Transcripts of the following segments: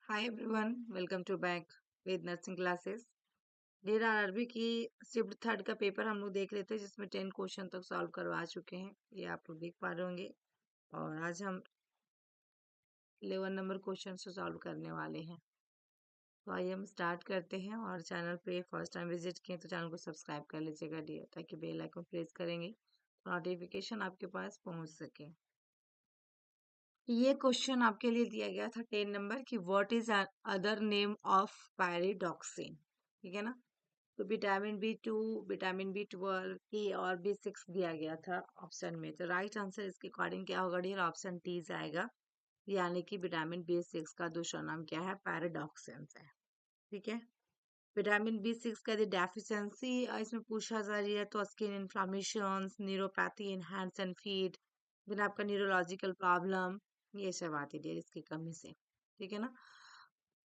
Hi everyone, welcome to back with nursing classes. Dear RRB की shift third का paper हम लोग देख रहे थे, जिसमें 10 क्वेश्चन तक सॉल्व करवा चुके हैं। ये आप लोग देख पा रहे होंगे। और आज हम 11 नंबर क्वेश्चन से सॉल्व करने वाले हैं। तो आइए हम स्टार्ट करते हैं। और चैनल पे फर्स्ट टाइम विजिट किए तो चैनल को सब्सक्राइब कर लीजिएगा डियर, ताकि बेल आइकन प्रेस करेंगे तो नोटिफिकेशन आपके पास पहुंच सके। ये क्वेश्चन आपके लिए दिया गया था 10 नंबर की, what is other name of paradoxin. ठीक है ना। तो विटामिन बी 2, विटामिन बी 12 की और बी 6 दिया गया था ऑप्शन में। तो राइट आंसर इसके अकॉर्डिंग क्या होगा डियर? ऑप्शन टी जाएगा। यानी कि विटामिन बी 6 का दूसरा नाम क्या है? पैराडॉक्सिन है। ठीक है। विटामिन बी 6 का यदि डेफिशिएंसी इसमें पूछा जा रही है तो skin inflammation, neuropathy in hands and feet, फिर आपका न्यूरोलॉजिकल प्रॉब्लम, ये सब आती है इसकी कमी से। ठीक है ना।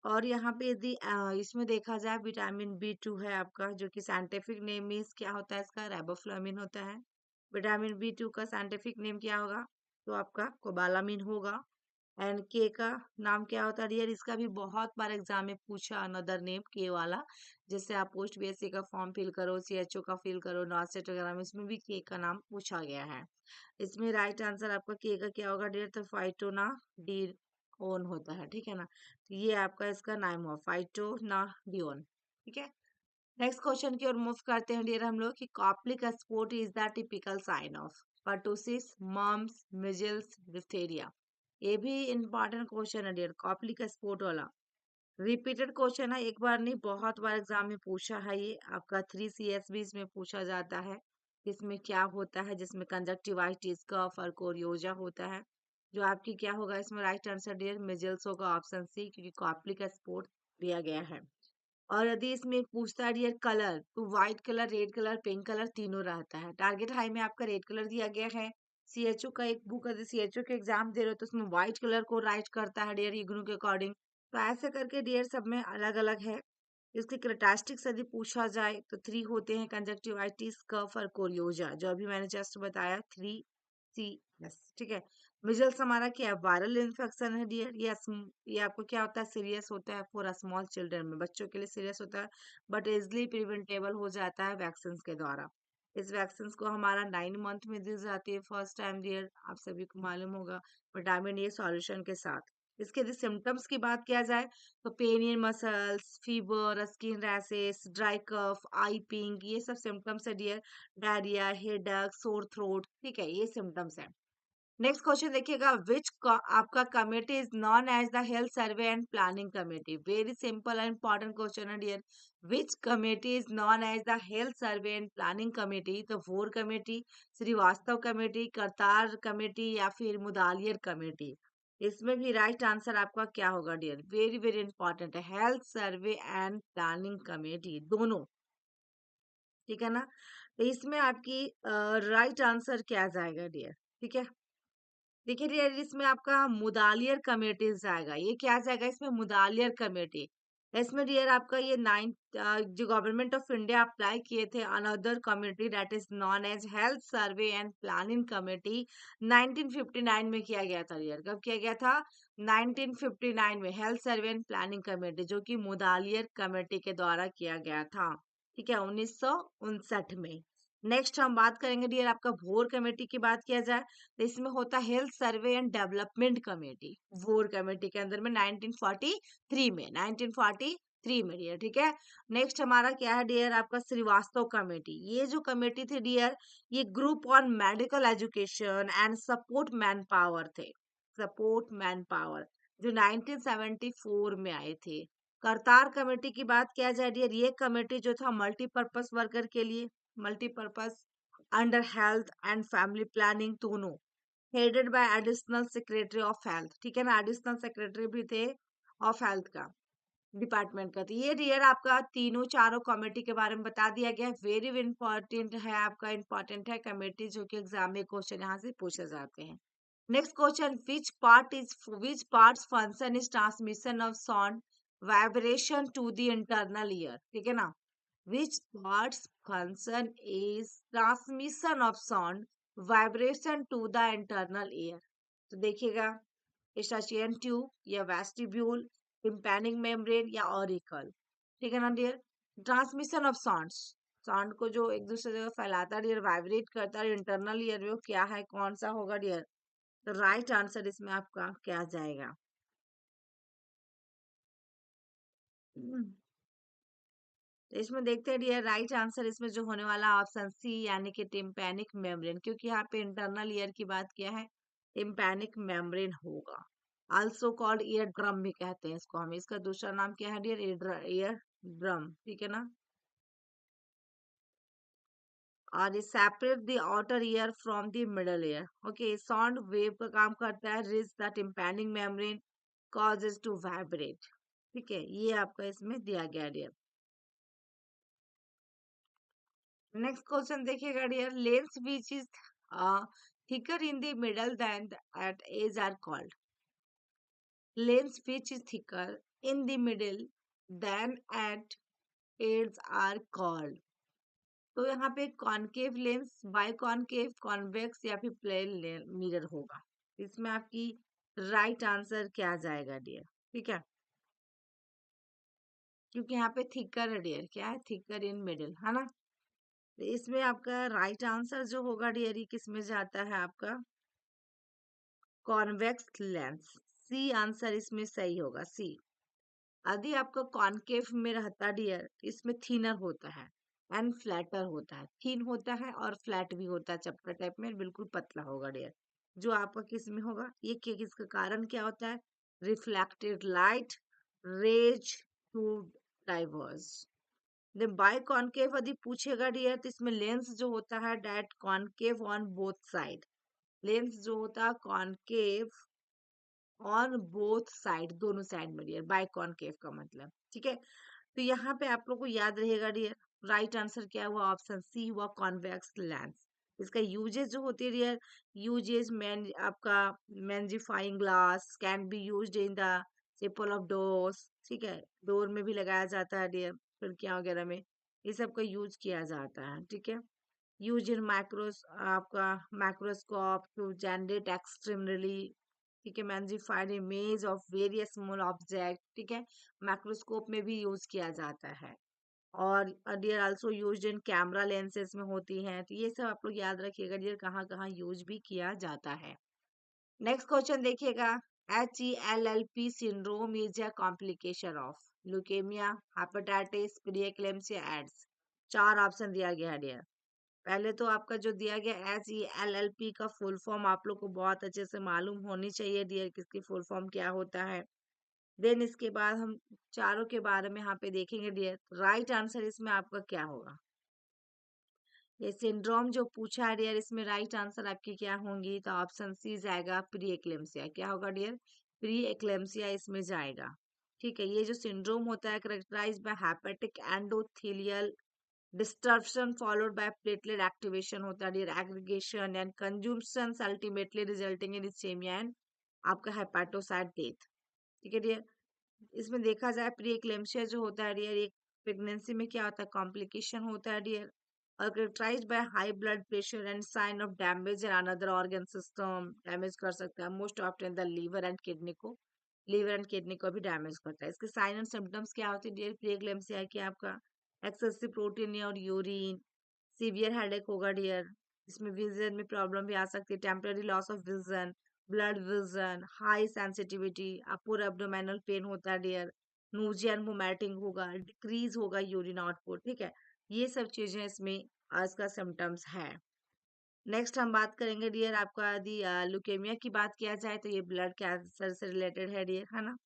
और यहाँ पे यदि इसमें देखा जाए, विटामिन बी 2 है आपका, जो कि साइंटिफिक नेम मीन्स क्या होता है इसका? राइबोफ्लाविन होता है। विटामिन बी 2 का साइंटिफिक नेम क्या होगा? तो आपका कोबालामिन होगा। एंड के का नाम क्या होता है डियर? इसका भी बहुत बार एग्जाम में पूछा, अनदर नेम के वाला। जैसे आप पोस्ट बीएससी का फॉर्म फिल करो, सीएचओ का फिल करो, नॉर्थ वगैरह में, इसमें भी के का नाम पूछा गया है। इसमें राइट आंसर आपका के का क्या होगा डियर? तो फाइटोना डी ओन होता है। ठीक है ना। तो ये आपका इसका नाम हुआ फाइटोना डिओन। ठीक है। नेक्स्ट क्वेश्चन की ओर मूव करते हैं डियर हम लोग कि Koplik spot is the typical sign of pertussis, mumps, measles, diphtheria. ये भी इंपॉर्टेंट क्वेश्चन है डियर, कॉप्लिक स्पॉट वाला। रिपीटेड क्वेश्चन है, एक बार नहीं बहुत बार एग्जाम में पूछा है। ये आपका 3 CSB में पूछा जाता है। इसमें क्या होता है? जिसमें कंजक्टिवाइटिस, कफ और कोरियोजा होता है। जो आपकी क्या होगा इसमें? राइट आंसर डियर मिजल्स होगा, ऑप्शन सी, क्योंकि कॉप्लिक स्पॉट दिया गया है। और यदि इसमें पूछता है डियर कलर, तो white colour, red colour, pink colour तीनों रहता है। टारगेट हाई में आपका रेड कलर दिया गया है। सीएचओ का एक बुक, यदि सीएचओ के एग्जाम दे रहे हो तो उसमें व्हाइट कलर को राइट करता है डियर, इग्नू के अकॉर्डिंग। तो ऐसे करके डियर सब में अलग अलग है। इसके कैरेक्टरिस्टिक्स यदि पूछा जाए तो 3 होते हैं, कंजक्टिवाइटिस, कफ और कोरियोजा, जो अभी मैंने जस्ट बताया 3CS। ठीक है। मिजल्स हमारा क्या है? वायरल इन्फेक्शन है डियर। ये आपको क्या होता है? सीरियस होता है फॉर स्मॉल चिल्ड्रन में, बच्चों के लिए सीरियस होता है, बट इजिली प्रिवेंटेबल हो जाता है वैक्सीन के द्वारा। इस वैक्सीन को हमारा 9 मंथ में दी जाती है फर्स्ट टाइम डियर, आप सभी को मालूम होगा, विटामिन ए सॉल्यूशन के साथ। इसके यदि सिम्टम्स की बात किया जाए तो pain in muscles, fever, skin rashes, dry cough, eye pink, ये सब सिम्टम्स है dear. Diarrhoea, headache, sore throat, ठीक है, ये सिम्टम्स है। नेक्स्ट क्वेश्चन देखिएगा, विच आपका committee is known as the health survey and planning committee. Very simple and important question है dear. Which committee is known as the health survey and planning committee? तो Bhore committee, Srivastava committee, Kartar committee या फिर Mudaliar committee. इसमें भी right answer आपका क्या होगा dear? Very very important है, health survey and planning committee दोनों। ठीक है ना। तो इसमें आपकी राइट आंसर क्या जाएगा डियर? ठीक है। देखिए डियर, इसमें आपका मुदालियर कमेटी जाएगा। ये क्या जाएगा इसमें? मुदालियर कमेटी। इसमें डियर आपका ये 9 जो गवर्नमेंट ऑफ इंडिया अप्लाई किए थे, another committee that is known as health survey and planning committee, 1959 में किया गया था डियर। कब किया गया था? 1959 में health survey and planning committee, जो कि मुदालियर कमेटी के द्वारा किया गया था। ठीक है, 1959 में। नेक्स्ट हम बात करेंगे डियर आपका भोर कमेटी की। बात किया जाए तो इसमें होता है health survey and development committee, वोर कमेटी के अंदर में 1943 में डियर। ठीक है। नेक्स्ट हमारा क्या है डियर? आपका श्रीवास्तव कमेटी। ये जो कमेटी थी डियर, ये group on medical education and support man power थे, सपोर्ट मैन पावर, जो 1974 में आए थे। करतार कमेटी की बात किया जाए डियर, ये कमेटी जो था मल्टीपर्पज वर्कर के लिए, multipurpose under health and family planning दोनों, headed by additional secretary of health. ठीक है ना, एडिशनल सेक्रेटरी भी थे ऑफ हेल्थ का डिपार्टमेंट का। तो ये डियर आपका तीनों चारों कमेटी के बारे में बता दिया गया। वेरी इंपॉर्टेंट है आपका, इंपॉर्टेंट है कमेटी, जो कि एग्जाम में क्वेश्चन यहाँ से पूछे जाते हैं। Next question, which parts function is transmission of sound vibration to the internal ear. ठीक है ना। which parts function is transmission of sound vibration to the internal ear? तो देखिएगा, स्टाचियन ट्यूब या वेस्टिब्यूल टिम्पैनिक मेम्ब्रेन या auricle, ठीक है ना dear. Transmission of sounds, sound को जो एक दूसरे जगह फैलाता है डियर, वाइब्रेट करता है इंटरनल ईयर में, वो क्या है, कौन सा होगा डियर। तो राइट आंसर इसमें आपका क्या जाएगा। हम्म, तो इसमें देखते हैं डियर, राइट आंसर इसमें जो होने वाला ऑप्शन सी यानी कि टिम्पैनिक मेम्ब्रेन, क्योंकि यहाँ पे इंटरनल ईयर की बात किया है, टिम्पैनिक मेम्ब्रेन होगा। आल्सो कॉल्ड ईयर ड्रम भी कहते हैं इसको हम, इसका दूसरा नाम क्या है डियर, ईयर ड्रम, ठीक है ना। और ये separate the outer ear from the middle ear, okay. Sound wave का काम करता है, reach the tympanic membrane causes to vibrate, ठीक है, ये आपका इसमें दिया गया डियर। नेक्स्ट क्वेश्चन देखिएगा dear, lens which is thicker in the middle than at edge are called, lens which is thicker in the middle than at edge are called. तो यहाँ पे concave lens, biconcave, convex या फिर plane mirror होगा। इसमें आपकी right answer क्या जाएगा डियर, ठीक है, क्योंकि यहाँ पे थिकर है डियर, क्या है, थिकर इन मिडिल, है ना। तो इसमें आपका राइट आंसर जो होगा डियर, ये किस में जाता है आपका, कॉन्वेक्स लेंस, सी आंसर इसमें सही होगा, सी। यदि आपका कॉनकेव में रहता डियर, इसमें थिनर होता है एंड फ्लैटर होता है, थिन होता है और फ्लैट भी होता है, चपटा टाइप में, बिल्कुल पतला होगा डियर। जो आपका किस में होगा, ये क्या, किसका कारण क्या होता है, reflected light rays to diverse. Then biconcave यदि पूछेगा डियर, तो इसमें लेंस जो होता है that concave on both side, lens जो होता है कॉनकेव ऑन बोथ साइड, दोनों साइड में डियर, बाय कॉनकेव का मतलब, ठीक है। तो यहाँ पे आप लोग को याद रहेगा डियर, राइट आंसर क्या हुआ, ऑप्शन सी हुआ, कॉन्वेक्स लेंस। इसका यूजेस जो होती है डियर, यूजेस मैन आपका magnifying glass can be used in the sepal of doors, ठीक है, डोर में भी लगाया जाता है डियर, खिड़कियां वगैरह में, ये सब का यूज किया जाता है, ठीक है। यूज इन माइक्रोस आपका माइक्रोस्कोप टू जनरेट एक्सट्रीमली, ठीक है, magnified image of various small object, ठीक है, माइक्रोस्कोप में भी यूज किया जाता है। और dear also used in camera lenses में होती हैं, तो ये सब आप लोग याद रखिएगा डियर, कहाँ कहाँ यूज भी किया जाता है। नेक्स्ट क्वेश्चन देखिएगा, HELLP syndrome is a complication of leukemia, hepatitis, preeclampsia, AIDS। चार ऑप्शन दिया गया है डियर। पहले तो आपका जो दिया गया HELLP का फुल फॉर्म आप लोग को बहुत अच्छे से मालूम होनी चाहिए डियर, किसकी फुल फॉर्म क्या होता है। देन इसके बाद हम चारों के बारे में यहाँ पे देखेंगे डियर, राइट आंसर इसमें आपका क्या होगा। ये सिंड्रोम जो पूछा है डियर, इसमें राइट आंसर आपकी क्या होंगी, तो ऑप्शन सी जाएगा, प्री एक्लेम्सिया, क्या होगा डियर, प्री एक्लेम्सिया इसमें जाएगा, ठीक है। ये जो सिंड्रोम होता है characterise by hepatic endothelial disruption followed by platelet activation होता है dear, aggregation and consumption ultimately resulting in ischaemia and आपका हेपाटोसाइट डेथ, ठीक है डियर। इसमें देखा जाए प्री एक्लेम्शिया जो होता है डियर, एक प्रेगनेंसी में क्या होता है, कॉम्प्लिकेशन होता है डियर, और characterized by high blood pressure and sign of damage in another organ system, damage कर सकता है most often the liver and kidney को, लीवर एंड किडनी को भी डैमेज करता है। इसके साइन एंड सिम्टम्स क्या होते हैं डियर, प्रीएक्लेम्सिया की आपका एक्सेसिव प्रोटीन और यूरिन, सीवियर हेडेक होगा डियर, इसमें विजन में प्रॉब्लम भी आ सकती है, temporary loss of vision, blood vision, high sensitivity, upper abdominal pain होता है डियर, नोजिया एंड वोमिटिंग होगा, डिक्रीज होगा यूरिन आउटपुट, ठीक है। ये सब चीजें इसमें आज का सिम्टम्स है। नेक्स्ट हम बात करेंगे डियर, आपका यदि लुकेमिया की बात किया जाए, तो ये ब्लड कैंसर से रिलेटेड है डियर, है ना।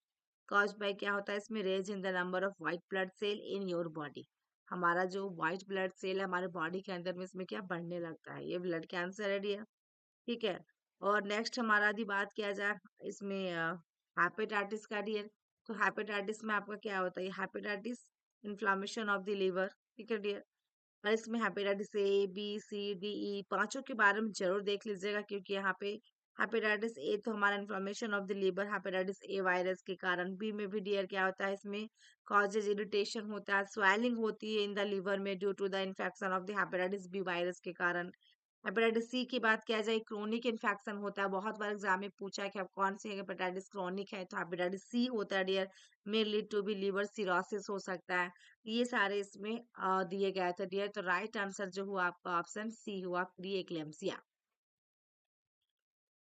कॉज बाय क्या होता है इसमें, raise in the number of white blood cell in your body, हमारा जो व्हाइट ब्लड सेल है हमारे बॉडी के अंदर में, इसमें क्या बढ़ने लगता है, ये ब्लड कैंसर है डियर, ठीक है। और नेक्स्ट हमारा यदि बात किया जाए इसमें हेपेटाइटिस का डियर, तो हेपेटाइटिस में आपका क्या होता है, hepatitis inflammation of the liver, ठीक है डियर। और इसमें hepatitis A B C D E पांचों के बारे में जरूर देख लीजिएगा, क्योंकि यहाँ पे हेपेटाइटिस ए तो हमारा inflammation of the liver, hepatitis A virus के कारण, बी में भी डियर क्या होता है इसमें, कॉजेज इरिटेशन होता है, स्वेलिंग होती है इन द लिवर में due to the infection of the hepatitis B virus के कारण। हेपेटाइटिस सी की बात किया जाए, क्रोनिक इन्फेक्शन होता है, बहुत बार एग्जाम में पूछा है कि आप कौन सी हेपेटाइटिस क्रोनिक है, तो हेपेटाइटिस सी होता है dear, may lead to be liver cirrhosis हो सकता है। ये सारे इसमें दिए गए थे डियर, तो राइट आंसर जो हुआ आपका ऑप्शन सी हुआ, प्री एक्लेम्सिया।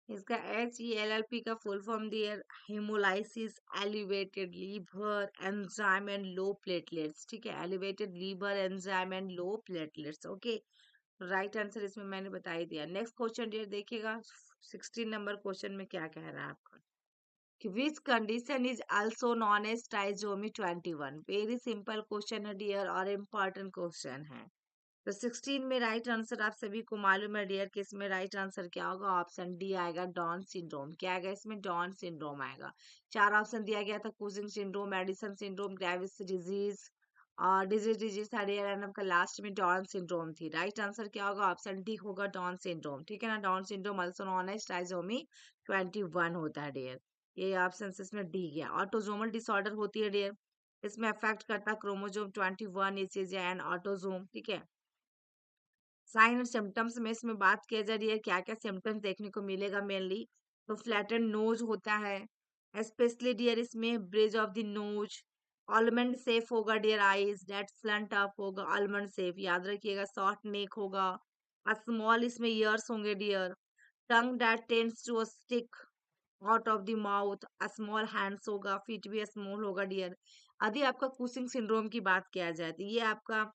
इसका HELLP का full form dear, hemolysis elevated liver enzyme and low platelets, ठीक है, elevated liver enzyme and low platelets, okay. Right answer इसमें मैंने बता ही दिया। नेक्स्ट क्वेश्चन डियर देखिएगा, 16 नंबर क्वेश्चन में क्या कह रहा है आपका कि which condition is also known as trisomy 21। Very simple question है डियर और इम्पोर्टेंट क्वेश्चन है। तो 16 में राइट आंसर आप सभी को मालूम है डियर कि इसमें राइट आंसर क्या होगा, ऑप्शन डी आएगा, डाउन सिंड्रोम। क्या आएगा इसमें, डाउन सिंड्रोम आएगा। चार ऑप्शन दिया गया था, Cushing syndrome, Addison syndrome, Graves disease और डिजीज था डियर, एंड आपका लास्ट में डाउन सिंड्रोम थी। राइट आंसर क्या होगा, ऑप्शन डी होगा, डाउन सिंड्रोम, ठीक है ना। Down syndrome also known as trisomy 21 होता है डियर। ये ऑप्शन इसमें डी गया। ऑटोजोमल डिसऑर्डर होती है डियर, इसमें अफेक्ट करता है क्रोमोजोम 21 इचेज एंड ऑटोजोम, ठीक है। साइन और सिम्टम्स में इसमें बात किया जा रही है, क्या क्या सिम्टम्स देखने को मिलेगा मेनली, तो फ्लैटन नोज होता है, स्पेशली डियर इसमें bridge of the nose, almond shape होगा dear, eyes that slant up होगा, ऑलमंड शेप याद रखिएगा, शॉर्ट नेक होगा, स्मॉल इसमें ईयर्स होंगे dear, tongue that tends to stick out of the mouth, small hands होगा, feet भी स्मॉल होगा डियर। यदि आपका कुशिंग सिंड्रोम की बात किया जाए तो ये आपका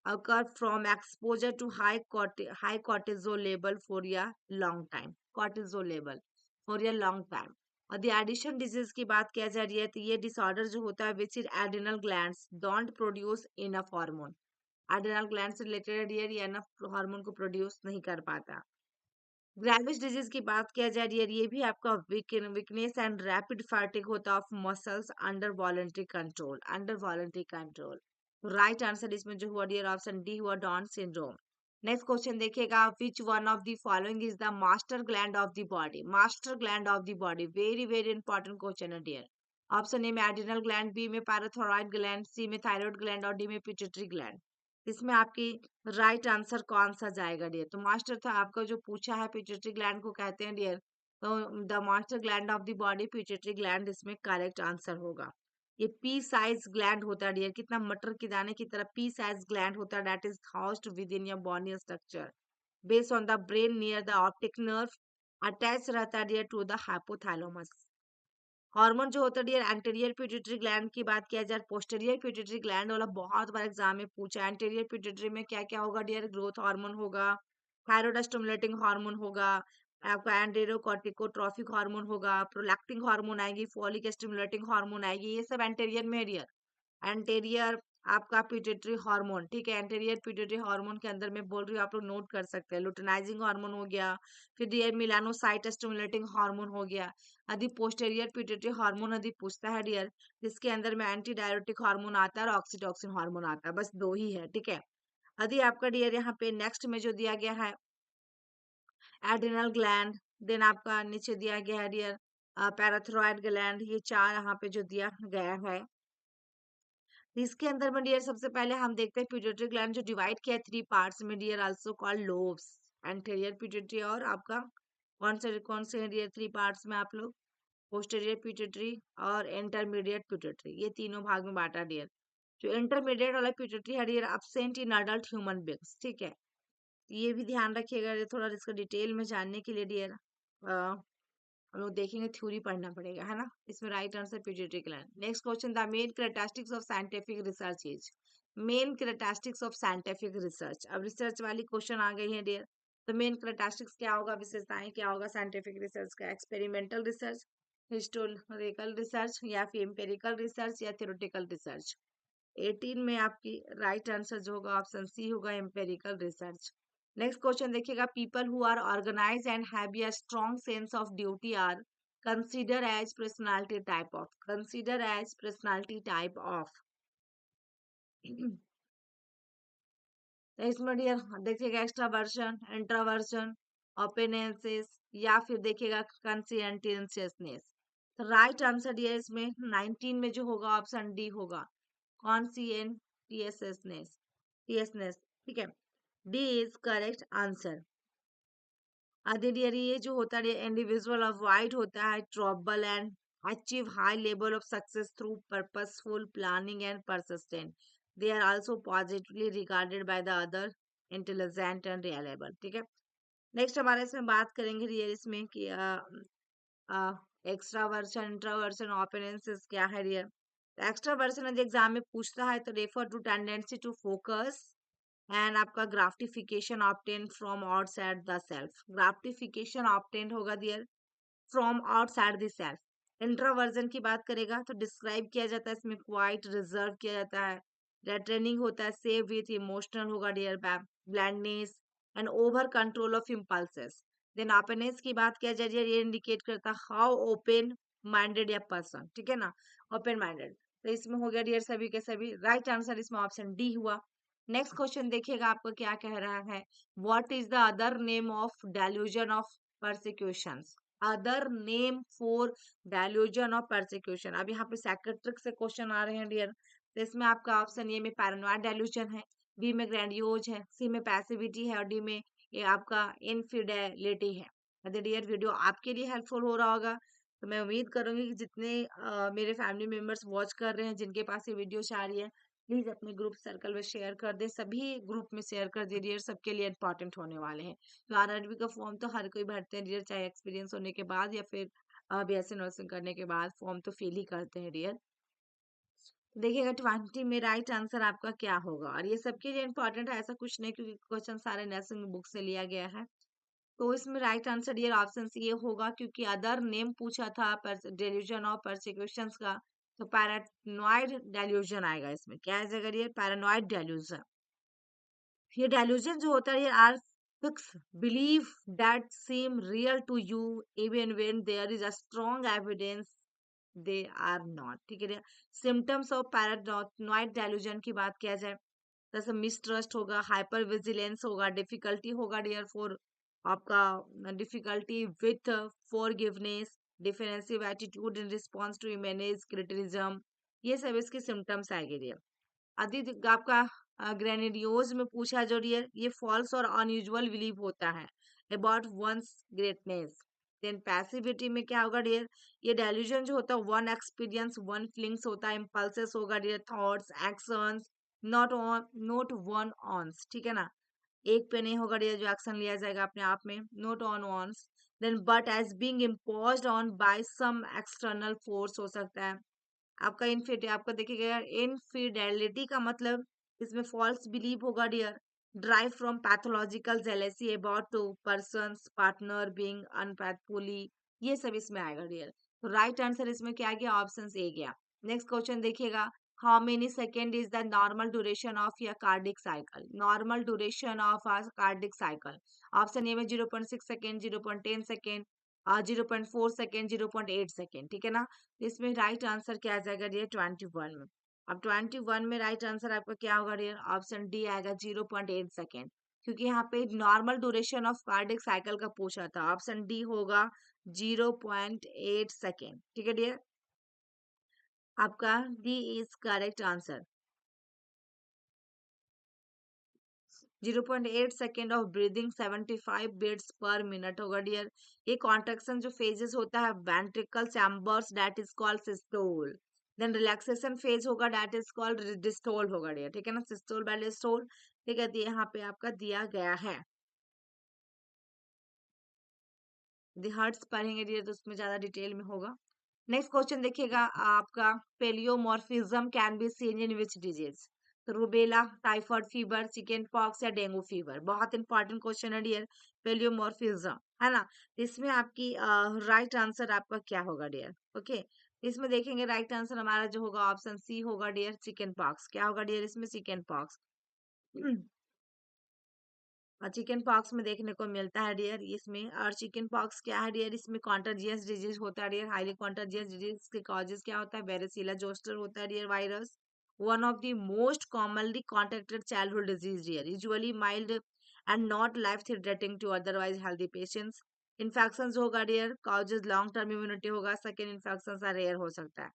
occur from exposure to high cortisol level for a long time, cortisol level for a long time। और द एडिशन डिजीज की बात किया जा रही है तो ये डिसऑर्डर जो होता है which is adrenal glands don't produce enough hormone, adrenal gland से रिलेटेड ये इनफ हार्मोन को प्रोड्यूस नहीं कर पाता। ग्रेविस डिजीज की बात किया जा रही है, ये भी आपका वीकनेस एंड रैपिड फैटिग होता है of muscles under voluntary control, under voluntary control. Right answer इसमें जो हुआ डियर ऑप्शन डी हुआ, डाउन सिंड्रोम। नेक्स्ट क्वेश्चन देखिएगा, which one of the following is the master gland of the body, master gland of the body, very very important question है dear. Option A में adrenal gland, B में पैराथोराइड gland, सी में thyroid gland और D में pituitary gland. इसमें आपकी right answer कौन सा जाएगा डियर, तो मास्टर था आपका जो पूछा है, पिट्यूटरी ग्लैंड को कहते हैं डियर, तो the master gland of the body pituitary gland इसमें करेक्ट आंसर होगा। ये पी साइज ग्लैंड होता है डियर, कितना मटर के दाने की तरह पी साइज ग्लैंड होता है, that is housed within your bony structure based on the brain near the optic nerve, attach रहता है dear to the hypothalamus. Hormone जो होता है डियर, एंटीरियर पिट्यूटरी ग्लैंड की बात किया जाए, पोस्टीरियर पिट्यूटरी ग्लैंड वाला बहुत बार एग्जाम में पूछा। एंटीरियर पिट्यूटरी में क्या क्या होगा डियर, ग्रोथ हार्मोन होगा, थायराइड स्टिमुलेटिंग हार्मोन होगा, आपका एंटेरोकॉर्टिकोट्रोफिक हार्मोन होगा, प्रोलैक्टिन हार्मोन आएगी, फॉलिक स्टिमुलेटिंग हार्मोन आएगी, ये सब एंटीरियर में है डियर। एंटीरियर आपका पिट्यूटरी हार्मोन, ठीक है, एंटीरियर पिट्यूटरी हार्मोन के अंदर मैं बोल रही हूँ, आप लोग नोट कर सकते हैं, लुटिनाइजिंग हार्मोन हो गया, फिर डियर मिलानोसाइट स्टिमुलेटिंग हार्मोन हो गया। यदि पोस्टेरियर पिट्यूटरी हार्मोन यदि पूछता है डियर, जिसके अंदर में एंटी डायरेटिक हार्मोन आता है और ऑक्सीटोसिन हार्मोन आता है, बस दो ही है, ठीक है। यदि आपका डियर यहाँ पे नेक्स्ट में जो दिया गया है एड्रिनल ग्लैंड, देन आपका नीचे दिया गया है डियर पैराथायरॉयड ग्लैंड, ये चार यहाँ पे जो दिया गया है, इसके अंदर में डियर सबसे पहले हम देखते हैं पिट्यूटरी ग्लैंड जो डिवाइड किया है थ्री पार्ट्स में dear, also called lobes, anterior pituitary और आपका कौन से डियर थ्री पार्ट्स में आप लोग, पोस्टीरियर पिट्यूटरी और इंटरमीडिएट पिट्यूटरी, ये तीनों भाग में बांटा डियर। जो इंटरमीडिएट वाला पिट्यूटरी है dear absent in adult human beings, ठीक है, ये भी ध्यान रखिएगा थोड़ा इसका डिटेल में जानने के लिए डियर, हम लोग देखेंगे, थ्योरी पढ़ना पड़ेगा, है ना। इसमें right answer pituitary gland. Next question, the main characteristics of scientific research is, main characteristics of scientific research, अब रिसर्च वाली क्वेश्चन आ गई है डियर, तो मेन कैरेक्टरिस्टिक्स क्या होगा, विशेषताएं क्या होगा साइंटिफिक रिसर्च का, एक्सपेरिमेंटल रिसर्च, हिस्टोरिकल रिसर्च या फिर एम्पेरिकल रिसर्च या थ्योरेटिकल रिसर्च। 18 में आपकी राइट आंसर जो होगा ऑप्शन सी होगा, एम्पेरिकल रिसर्च। नेक्स्ट क्वेश्चन देखिएगा, people who are organize and have a strong sense of duty are consider as personality type of, consider as personality type of। इसमें dear देखिएगा extraversion, introversion, ओपिनियंसेस या फिर देखिएगा कॉन्सियंटियसनेस। तो right answer dear इसमें 19 में जो होगा ऑप्शन डी होगा, कॉन्सियंटियसनेस, टीएसनेस, ठीक है, D is correct answer. Dear ये जो होता है इंडिविजुअल अवॉइड होता है trouble and achieve high level of success through purposeful planning and persistent. They are also positively regarded by the other intelligent and reliable. ठीक है, नेक्स्ट हमारे इसमें बात करेंगे रियल इसमें कि एक्स्ट्रावर्सन इंट्रोवर्सन ओपिनियंस क्या है रियल। एक्स्ट्रावर्सन यदि एग्जाम में पूछता है तो refer to tendency to focus and आपका gratification obtain from outside the self. Gratification obtain होगा there from outside the self. Introversion की बात करेगा तो डिस्क्राइब किया जाता है इसमें क्वाइट रिजर्व किया जाता है। रिट्रेनिंग होता है सेव विथ इमोशनल होगा dear blandness and over control of impulses. Then openness की बात किया जाए ये इंडिकेट करता है हाउ ओपन माइंडेड या पर्सन। ठीक है ना, ओपन माइंडेड। तो इसमें हो गया डियर सभी के सभी राइट आंसर इसमें ऑप्शन डी हुआ। नेक्स्ट क्वेश्चन देखिएगा आपको क्या कह रहा है, what is the other name of delusion of persecutions. Other name for delusion of persecution. अब यहाँ पे साइकेट्रिक से क्वेश्चन आ रहे हैं डियर, तो इसमें आपका ऑप्शन ए में पैरानॉइड डेल्यूजन है, बी में ग्रैंडियोज है, सी में पैसिविटी है और डी में ये आपका इनफिडेलिटी है। अगर डियर वीडियो आपके लिए हेल्पफुल हो रहा होगा तो मैं उम्मीद करूंगी कि जितने मेरे फैमिली मेंबर्स वॉच कर रहे हैं जिनके पास ये वीडियो आ रही है प्लीज अपने ग्रुप सर्कल में शेयर कर दे, सभी ग्रुप में शेयर कर दे डियर, सबके लिए इंपॉर्टेंट होने वाले हैं। तो आरआरबी का फॉर्म तो हर कोई भरते हैं डियर, चाहे एक्सपीरियंस होने के बाद या फिर बीएससी नर्सिंग करने के बाद फॉर्म तो फिल ही करते हैं डियर। देखिएगा 20 में राइट आंसर आपका क्या होगा, और ये सबके लिए इंपॉर्टेंट है ऐसा कुछ नहीं क्योंकि क्वेश्चन सारे नर्सिंग बुक से लिया गया है। तो इसमें राइट आंसर ये ऑप्शन सी ये होगा क्योंकि अदर नेम पूछा था डेल्यूजन ऑफ परसिक्यूशंस का, तो पैरानॉइड डेल्यूजन आएगा इसमें। क्या है जगह ये पैरानॉइड डेल्यूजन। ये डेल्यूजन जो होता है ये are fix believe that seem real to you even when there is a strong evidence they are not. ठीक है, सिम्टम्स ऑफ पैरानॉइड डेल्यूजन की बात किया जाए जैसे मिसट्रस्ट होगा, हाइपर विजिलेंस होगा, डिफिकल्टी होगा डियर फॉर आपका difficulty with forgiveness, defensive attitude in response to manage criticism, ये सब इसके सिम्टम्स आएंगे डियर। आदित्य आपका ग्रेनेडियोज में पूछा जो ये फॉल्स और अनयूजुअल बिलीव होता है about once greatness. Then passivity में क्या होगा डियर, ये डेल्यूजन जो होता है वन एक्सपीरियंस वन फीलिंग्स होता है, इम्पल्सेस होगा dear, thoughts actions not one owns. ठीक है ना, एक पे नहीं होगा डियर जो एक्शन लिया जाएगा अपने आप में, not on owns. Then but as being imposed on by some external force हो सकता है। आपका आपका देखिएगा इनफिडेलिटी का मतलब इसमें फॉल्स बिलीव होगा dear, drive from pathological jealousy about to person partner being unfaithfully, ये सब इसमें आएगा डियर। तो राइट आंसर इसमें क्या गया, ऑप्शन ए गया। नेक्स्ट क्वेश्चन देखिएगा, how many second is the normal duration of a cardiac cycle. Normal duration of a cardiac cycle, option A में 0.6 सेकेंड, 0.10 सेकेंड, 0.4 सेकेंड, 0.8 सेकेंड। ठीक है ना, इसमें राइट आंसर क्या आ जाएगा डियर 21 में। अब 21 में राइट आंसर आपका क्या होगा डियर, ऑप्शन डी आएगा 0.8 सेकेंड, क्योंकि यहाँ पे normal duration of cardiac cycle का पूछा था, ऑप्शन डी होगा 0.8 सेकेंड। ठीक है डियर, आपका D is correct answer. 0.8 second of breathing 75 beats per minute होगा डियर। ये कॉन्ट्रेक्शन जो फेजेस होता है ventricle chambers that is called systole, then relaxation phase होगा दैट इज कॉल्ड डिस्टोल होगा डियर। ठीक है ना, सिस्टोल बाय डिस्टोल। ठीक है, तो यहाँ पे आपका दिया गया है, हर्ट्स पढ़ेंगे डियर तो उसमें ज्यादा डिटेल में होगा। नेक्स्ट क्वेश्चन देखिएगा आपका, pleomorphism can be seen in which disease. तो rubella, typhoid fever, chickenpox या डेंगू फीवर। बहुत इंपॉर्टेंट क्वेश्चन है डियर, पेलियोमॉर्फिज्म है ना। तो इसमें आपकी राइट आंसर आपका क्या होगा डियर, ओके। इसमें देखेंगे राइट आंसर हमारा जो होगा ऑप्शन सी होगा डियर, चिकन पॉक्स। क्या होगा डियर इसमें, चिकन पॉक्स। और चिकन पॉक्स में देखने को मिलता है डियर इसमें, और चिकन पॉक्स क्या है डियर, इसमें कॉन्टाजियस डिजीज होता है डियर, हाईली कॉन्टाजियस डिजीज के कॉजेज क्या होता है, वेरेसिला जोस्टर होता है dear virus, one of the most commonly contacted childhood disease dear, usually mild and not life threatening to otherwise healthy patients. Infection होगा dear causes long term immunity होगा, second infection rare हो सकता है।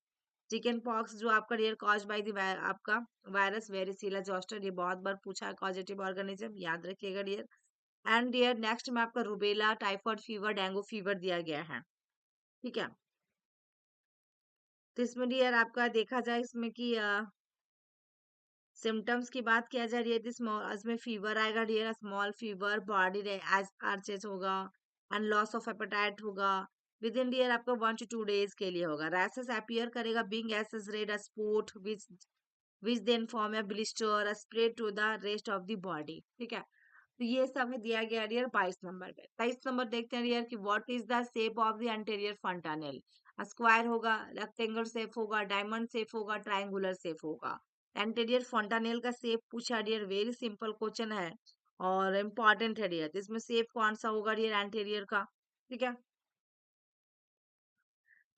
Chickenpox जो आपका dear cause by the आपका virus varicella zoster, ये बहुत बार पूछा है, कॉजेटिव ऑर्गेनिज्म याद रखिएगा डियर। एंड डियर नेक्स्ट में आपका rubella, typhoid fever, dengue fever दिया गया है। ठीक है, तो इसमें डियर आपका देखा जाए इसमें कि सिम्टम्स की बात किया जा रही है, इसमें फीवर आएगा dear, small fever, body as aches होगा एंड लॉस ऑफ एपेटाइट होगा। विद इन डियर आपका 1 to 2 days के लिए होगा। रैसेस अपीयर करेगा being as red a spot which then form a blister spread to the rest of the body. ठीक है, तो ये सब है दिया गया डियर 22 नंबर पे। 23 नंबर देखते हैं डियर कि what is the shape of the anterior fontanelle. Square होगा, रेक्टेंगल शेप होगा, डायमंड शेप होगा, ट्रायंगुलर शेप होगा। एंटीरियर फंटानेल का शेप पूछा डियर, वेरी सिंपल क्वेश्चन है और इम्पॉर्टेंट है डियर। इसमें शेप कौन सा होगा डियर एंटीरियर का। ठीक है,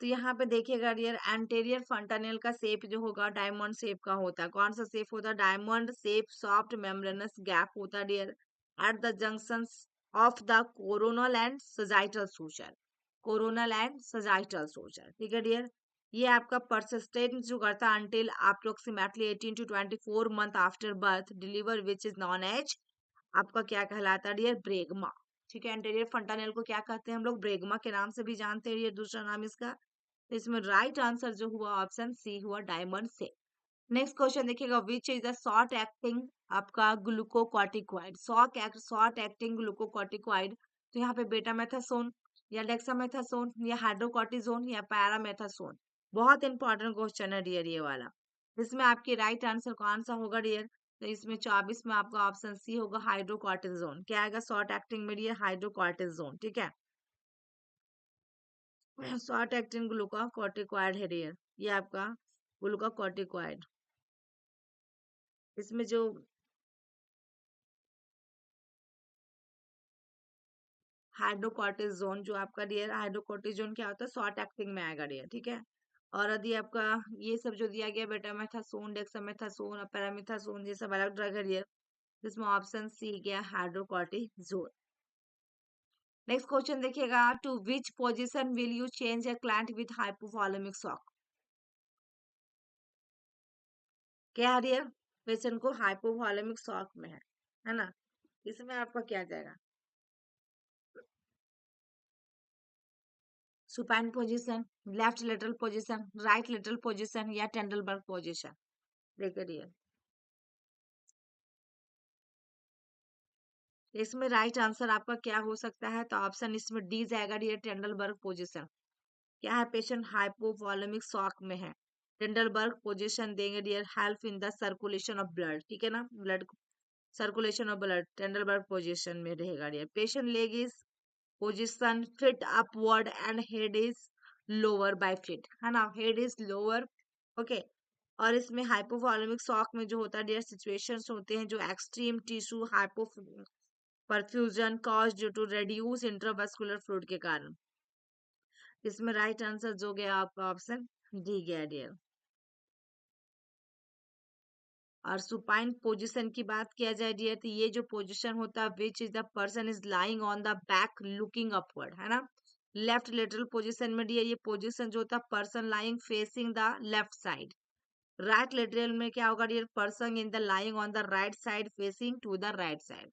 तो यहाँ पे देखिएगा डियर एंटीरियर फंटानेल का शेप जो होगा डायमंड शेप का होता है। कौन सा शेप होता है? Diamond shape soft membranous gap होता है dear at the junction of the coronal and sagittal suture. Coronal and sagittal suture. ठीक है डियर, ये आपका परसिस्टेंट जो करता है until approximately 18 to 24 month after birth deliver which is known as आपका क्या कहलाता है डियर? ब्रेगमा। ठीक है, एंटीरियर फंटानेल को क्या कहते हैं हम लोग? ब्रेगमा के नाम से भी जानते हैं डियर, दूसरा नाम इसका। तो इसमें राइट आंसर जो हुआ ऑप्शन सी हुआ, डायमंड से। नेक्स्ट क्वेश्चन देखिएगा, विच इज द शॉर्ट एक्टिंग आपका ग्लूकोकॉर्टिकॉइड। शॉर्ट एक्टिंग ग्लूकोकॉर्टिकॉइड, तो यहाँ पे बेटामेथासोन या डेक्सामेथासोन या हाइड्रोकॉर्टिजोन या पैरामेथासोन। बहुत इंपॉर्टेंट क्वेश्चन है डियर ये वाला। इसमें आपकी राइट आंसर कौन सा होगा डियर? तो इसमें 24 में आपका ऑप्शन सी होगा, हाइड्रोकॉर्टिजोन। क्या आएगा शॉर्ट एक्टिंग में डियर? हाइड्रोकॉर्टिजोन। ठीक है, शॉर्ट एक्टिंग ग्लूकोकॉर्टिकॉइड है डियर, ये आपका ग्लूकोकॉर्टिकॉइड। इसमें जो हाइड्रोकॉर्टिजोन जो आपका डियर, हाइड्रोकॉर्टिजोन क्या होता है? शॉर्ट एक्टिंग में आएगा डियर। ठीक है, और यदि आपका ये सब जो दिया गया बेटामेथासोन, डेक्सामेथासोन और पैरामेथासोन, ये सब अलग ड्रग है डियर, जिसमें ऑप्शन सी गया हाइड्रोकॉर्टिजोन। नेक्स्ट क्वेश्चन देखिएगा, to which position will you change a client with hypovolemic shock. क्या है डियर? पेशेंट को हाइपोवॉलेमिक शॉक में है ना, इसमें आपका क्या जाएगा? Supine position, left lateral position, right lateral position या टेंडलबर्ग पोजीशन। देखिए इसमें राइट आंसर आपका क्या हो सकता है? तो ऑप्शन इसमें डी जाएगा डियर, टेंडलबर्ग पोजीशन। क्या है? पेशेंट हाइपोवॉलेमिक शॉक में है, टेंडलबर्ग पोजीशन देंगे dear, help in the circulation of blood. ठीक है ना, blood circulation of blood Trendelenburg position में रहेगा dear. Patient leg is position feet upward and head is lower by feet, है ना, हेड इज लोअर। ओके, और इसमें हाइपोवॉलेमिक शॉक में जो होता है डियर, सिचुएशंस होते हैं जो extreme tissue hypo perfusion cause due to reduce intravascular fluid के कारण। इसमें राइट आंसर जो गया आपका ऑप्शन डी गया डियर। और सुपाइन पोजीशन की बात किया जाए डियर, तो ये जो पोजीशन होता है which is the person is lying on the back looking upward, है ना। लेफ्ट लेटरल पोजीशन में डियर ये पोजीशन जो होता है person lying facing the left side. Right lateral में क्या होगा dear? Person in the lying on the right side facing to the right side.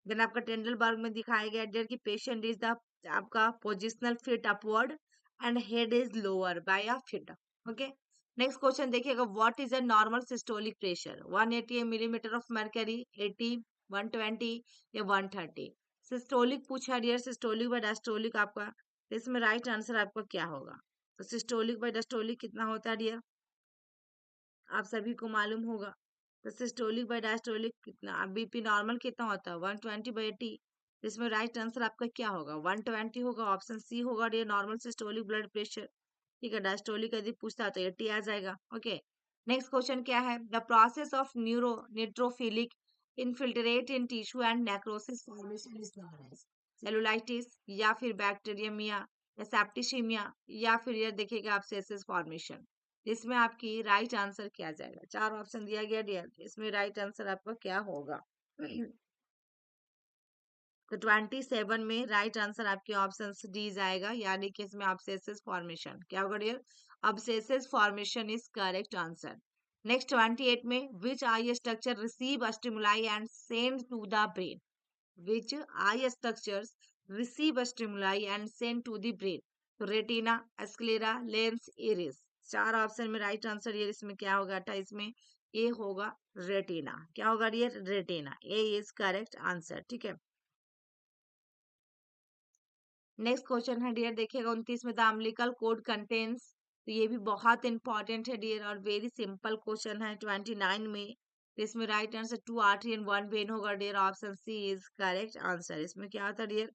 Then आपका टेंडलबर्ग में दिखाया गया डियर कि पेशेंट इज द आपका positional feet upward and head is lower by a fit. Okay, next question देखिएगा, what is a normal systolic pressure? 180 millimetre of mercury, 80, 120 या 130। Systolic पूछा dear, systolic bye diastolic आपका, तो इसमें right answer आपका क्या होगा? तो सिस्टोलिक बाय डायस्टोलिक कितना होता है डियर? आप सभी को मालूम होगा। तो सिस्टोलिक बाय डायस्टोलिक कितना, बीपी नॉर्मल कितना होता है? 120/80। इसमें राइट आंसर आपका क्या होगा? 120 होगा, ऑप्शन सी होगा ये नॉर्मल सिस्टोलिक ब्लड प्रेशर। ठीक है, डायस्टोलिक यदि पूछता है तो 80 आ जाएगा। ओके, नेक्स्ट क्वेश्चन क्या है? The process of neutrophilic infiltrate in tissue and necrosis formation is known as cellulitis या फिर बैक्टीरियमिया या सेप्टिसीमिया या फिर ये देखिएगा आप सेसिस फॉर्मेशन। इसमें आपकी राइट आंसर क्या जाएगा? 4 ऑप्शन दिया गया डियर, इसमें राइट आंसर आपका क्या होगा? तो 27 में राइट आंसर आपके ऑप्शन डी जाएगा, यानी कि इसमें अब्सेसिस फॉर्मेशन क्या होगा dear? Abscess formation is correct answer. Next 28 में which eye structure receive stimuli and send to the brain. which eye structures receive a stimuli and send to the brain. तो retina, sclera, lens, iris, चार option में right answer ये इसमें क्या होगा? 28 में ए होगा रेटिना। क्या होगा ये? Retina. A is correct answer. ठीक है, नेक्स्ट क्वेश्चन है डियर, देखिएगा 29 में द अम्बिलिकल कोड कंटेन्स, तो ये भी बहुत इंपॉर्टेंट है डियर और वेरी सिंपल क्वेश्चन है। 29 में तो इसमें right answer 2 artery and 1 vein होगा dear, option C is correct answer. इसमें क्या होता है डियर?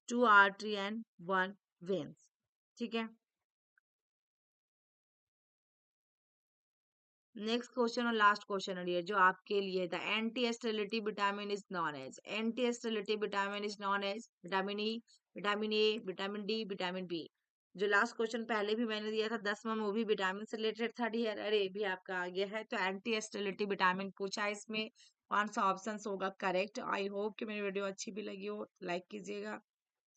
2 artery and 1 veins. ठीक है, नेक्स्ट क्वेश्चन और लास्ट क्वेश्चन है जो आपके लिए, the anti sterility vitamin is known as, anti sterility vitamin is known as vitamin E, vitamin A, vitamin D, vitamin B. जो लास्ट क्वेश्चन पहले भी मैंने दिया था 10वां में, वो भी विटामिन से रिलेटेड था डियर। अरे ये भी आपका आ गया है। तो एंटी स्टेरिलिटी विटामिन पूछा है, इसमें कौन सा ऑप्शन होगा करेक्ट? आई होप कि मेरी वीडियो अच्छी भी लगी हो, लाइक कीजिएगा,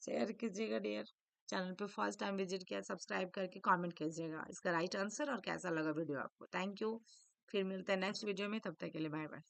शेयर कीजिएगा डियर। चैनल पे फर्स्ट टाइम विजिट किया, सब्सक्राइब करके कमेंट कीजिएगा इसका राइट आंसर और कैसा लगा वीडियो आपको। थैंक यू, फिर मिलते हैं नेक्स्ट वीडियो में, तब तक के लिए बाय बाय।